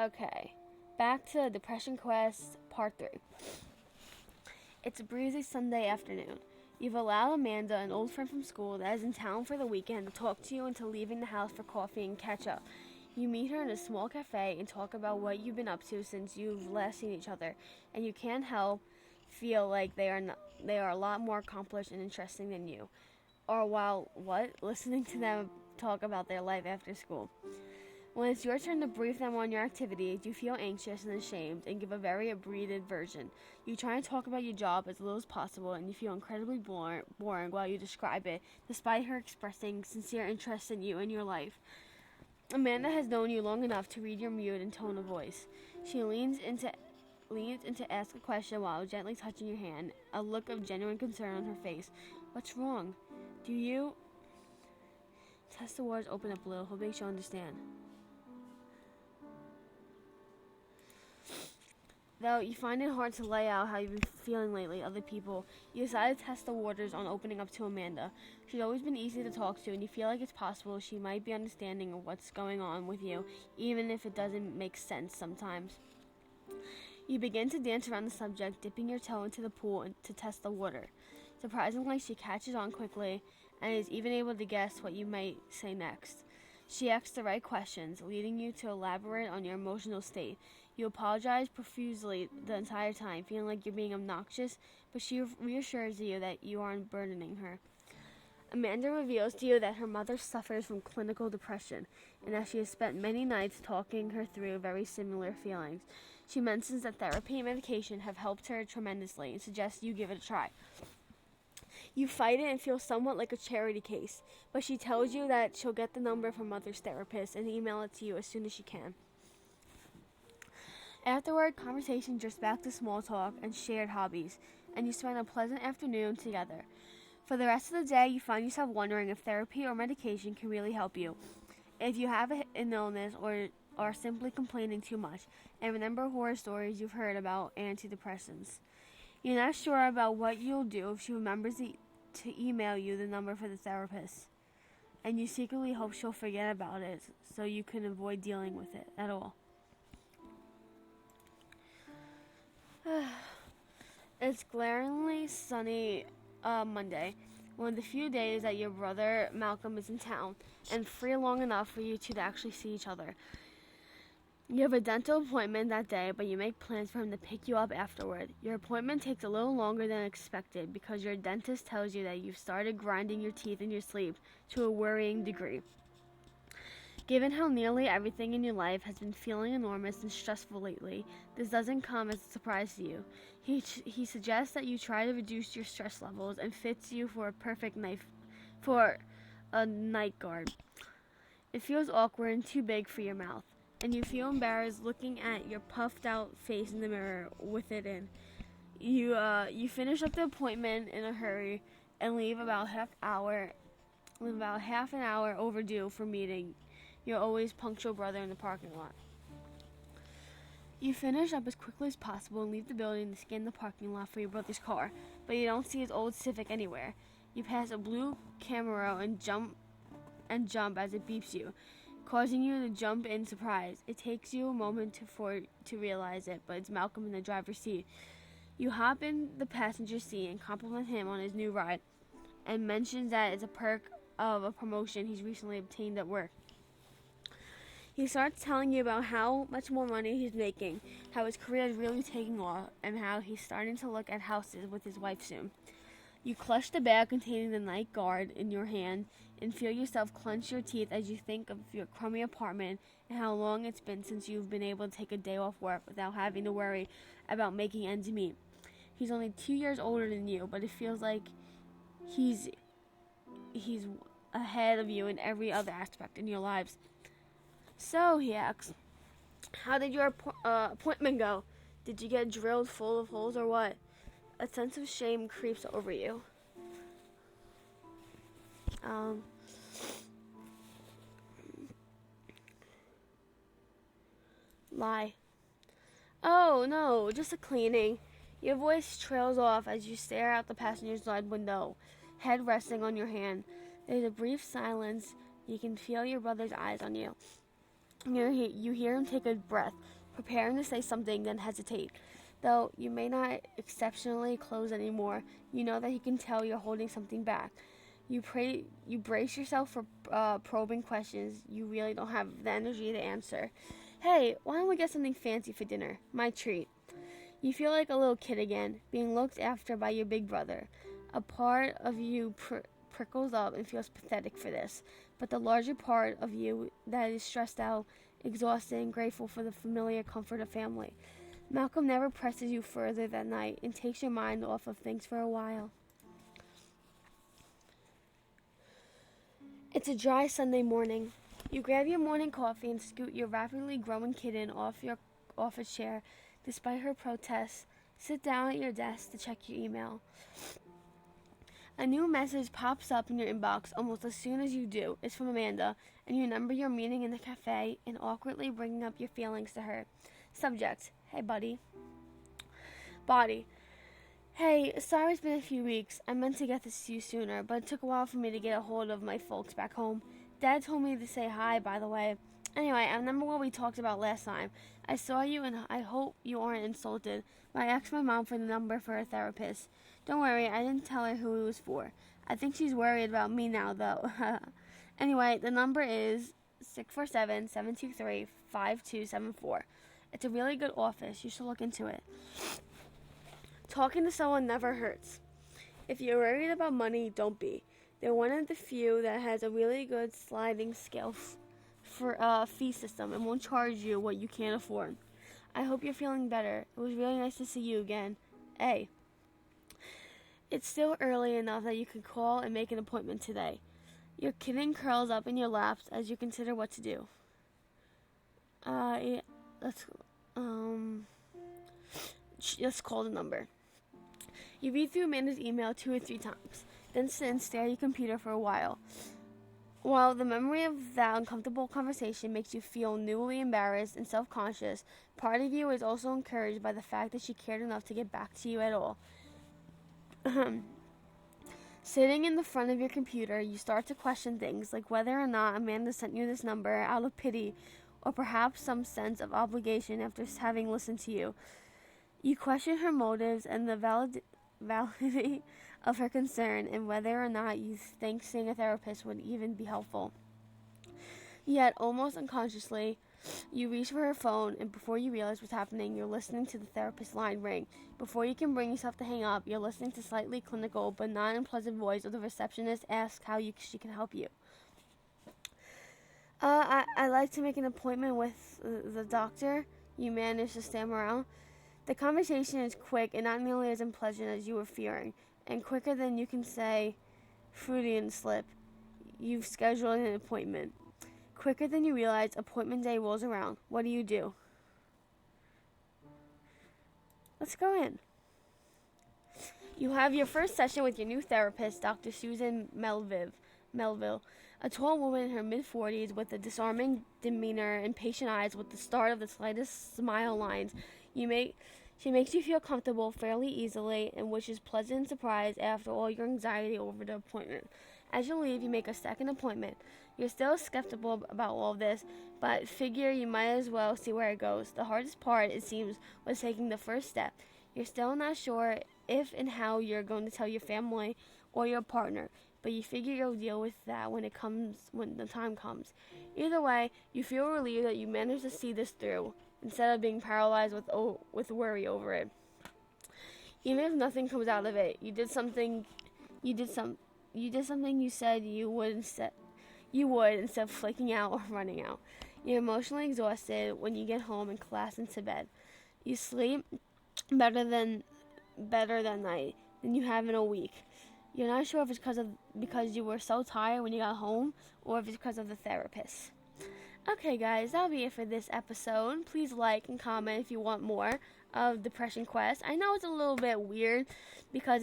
Okay, back to Depression Quest Part 3. It's a breezy Sunday afternoon. You've allowed Amanda, an old friend from school that is in town for the weekend, to talk to you into leaving the house for coffee and catch up. You meet her in a small cafe and talk about what you've been up to since you've last seen each other, and you can't help feel like they are a lot more accomplished and interesting than you. Or while listening to them talk about their life after school. When it's your turn to brief them on your activities, you feel anxious and ashamed and give a very abbreviated version. You try and talk about your job as little as possible, and you feel incredibly boring while you describe it, despite her expressing sincere interest in you and your life. Amanda has known you long enough to read your mood and tone of voice. She leans in to ask a question while gently touching your hand, a look of genuine concern on her face. What's wrong? Do you... Test the words open up a little, hoping she'll understand. Though you find it hard to lay out how you've been feeling lately, other people, you decide to test the waters on opening up to Amanda. She's always been easy to talk to, and you feel like it's possible she might be understanding of what's going on with you, even if it doesn't make sense sometimes. You begin to dance around the subject, dipping your toe into the pool to test the water. Surprisingly, she catches on quickly and is even able to guess what you might say next. She asks the right questions, leading you to elaborate on your emotional state. You apologize profusely the entire time, feeling like you're being obnoxious, but she reassures you that you aren't burdening her. Amanda reveals to you that her mother suffers from clinical depression, and that she has spent many nights talking her through very similar feelings. She mentions that therapy and medication have helped her tremendously and suggests you give it a try. You fight it and feel somewhat like a charity case, but she tells you that she'll get the number of her mother's therapist and email it to you as soon as she can. Afterward, conversation drifts back to small talk and shared hobbies, and you spend a pleasant afternoon together. For the rest of the day, you find yourself wondering if therapy or medication can really help you, if you have an illness or are simply complaining too much, and remember horror stories you've heard about antidepressants. You're not sure about what you'll do if she remembers to email you the number for the therapist, and you secretly hope she'll forget about it so you can avoid dealing with it at all. It's glaringly sunny Monday, one of the few days that your brother Malcolm is in town and free long enough for you two to actually see each other. You have a dental appointment that day, but you make plans for him to pick you up afterward. Your appointment takes a little longer than expected because your dentist tells you that you've started grinding your teeth in your sleep to a worrying degree. Given how nearly everything in your life has been feeling enormous and stressful lately, this doesn't come as a surprise to you. He suggests that you try to reduce your stress levels and fits you for a night guard. It feels awkward and too big for your mouth, and you feel embarrassed looking at your puffed out face in the mirror with it in. You finish up the appointment in a hurry and leave about half an hour overdue for meeting your always punctual brother in the parking lot. You finish up as quickly as possible and leave the building to scan the parking lot for your brother's car, but you don't see his old Civic anywhere. You pass a blue Camaro and jump as it beeps you, causing you to jump in surprise. It takes you a moment to realize it, but it's Malcolm in the driver's seat. You hop in the passenger seat and compliment him on his new ride, and mentions that it's a perk of a promotion he's recently obtained at work. He starts telling you about how much more money he's making, how his career is really taking off, and how he's starting to look at houses with his wife soon. You clutch the bag containing the night guard in your hand and feel yourself clench your teeth as you think of your crummy apartment and how long it's been since you've been able to take a day off work without having to worry about making ends meet. He's only 2 years older than you, but it feels like he's ahead of you in every other aspect in your lives. So, he asks, how did your appointment go? Did you get drilled full of holes or what? A sense of shame creeps over you. Lie. Oh, no, just a cleaning. Your voice trails off as you stare out the passenger side window, head resting on your hand. There's a brief silence. You can feel your brother's eyes on you. You hear him take a breath, preparing to say something, then hesitate. Though you may not exceptionally close anymore, you know that he can tell you're holding something back. You brace yourself for probing questions you really don't have the energy to answer. Hey, why don't we get something fancy for dinner? My treat. You feel like a little kid again, being looked after by your big brother. A part of you prickles up and feels pathetic for this, but the larger part of you that is stressed out, exhausted, and grateful for the familiar comfort of family. Malcolm never presses you further that night and takes your mind off of things for a while. It's a dry Sunday morning. You grab your morning coffee and scoot your rapidly growing kitten off your office chair. Despite her protests, sit down at your desk to check your email. A new message pops up in your inbox almost as soon as you do. It's from Amanda, and you remember your meeting in the cafe and awkwardly bringing up your feelings to her. Subject: Hey, buddy. Body: Hey, sorry it's been a few weeks. I meant to get this to you sooner, but it took a while for me to get a hold of my folks back home. Dad told me to say hi, by the way. Anyway, I remember what we talked about last time. I saw you and I hope you aren't insulted, but I asked my mom for the number for a therapist. Don't worry, I didn't tell her who it was for. I think she's worried about me now, though. Anyway, the number is 647-723-5274. It's a really good office. You should look into it. Talking to someone never hurts. If you're worried about money, don't be. They're one of the few that has a really good sliding scale for fee system and won't charge you what you can't afford. I hope you're feeling better. It was really nice to see you again. A. It's still early enough that you can call and make an appointment today. Your kitten curls up in your laps as you consider what to do. Let's call the number. You read through Amanda's email 2 or 3 times, then sit and stare at your computer for a while. While the memory of that uncomfortable conversation makes you feel newly embarrassed and self-conscious, part of you is also encouraged by the fact that she cared enough to get back to you at all. Sitting in the front of your computer, you start to question things like whether or not Amanda sent you this number out of pity or perhaps some sense of obligation after having listened to you. You question her motives and the validity of her concern and whether or not you think seeing a therapist would even be helpful. Yet, almost unconsciously, you reach for her phone, and before you realize what's happening, you're listening to the therapist's line ring. Before you can bring yourself to hang up, you're listening to slightly clinical but not unpleasant voice of the receptionist ask how she can help you. I'd like to make an appointment with the doctor. You manage to stammer out. The conversation is quick and not nearly as unpleasant as you were fearing, and quicker than you can say Freudian slip. You've scheduled an appointment. Quicker than you realize, appointment day rolls around. What do? Let's go in. You have your first session with your new therapist, Dr. Susan Melville, a tall woman in her mid-40s with a disarming demeanor and patient eyes with the start of the slightest smile lines. She makes you feel comfortable fairly easily, and which is pleasant surprise after all your anxiety over the appointment. As you leave, you make a second appointment. You're still skeptical about all of this, but figure you might as well see where it goes. The hardest part, it seems, was taking the first step. You're still not sure if and how you're going to tell your family or your partner, but you figure you'll deal with that when the time comes. Either way, you feel relieved that you managed to see this through, instead of being paralyzed with worry over it. Even if nothing comes out of it, you did something you said you would instead of flaking out or running out. You're emotionally exhausted when you get home and collapse into bed. You sleep better that night than you have in a week. You're not sure if it's because you were so tired when you got home or if it's because of the therapist. Okay, guys, that'll be it for this episode. Please like and comment if you want more of Depression Quest. I know it's a little bit weird because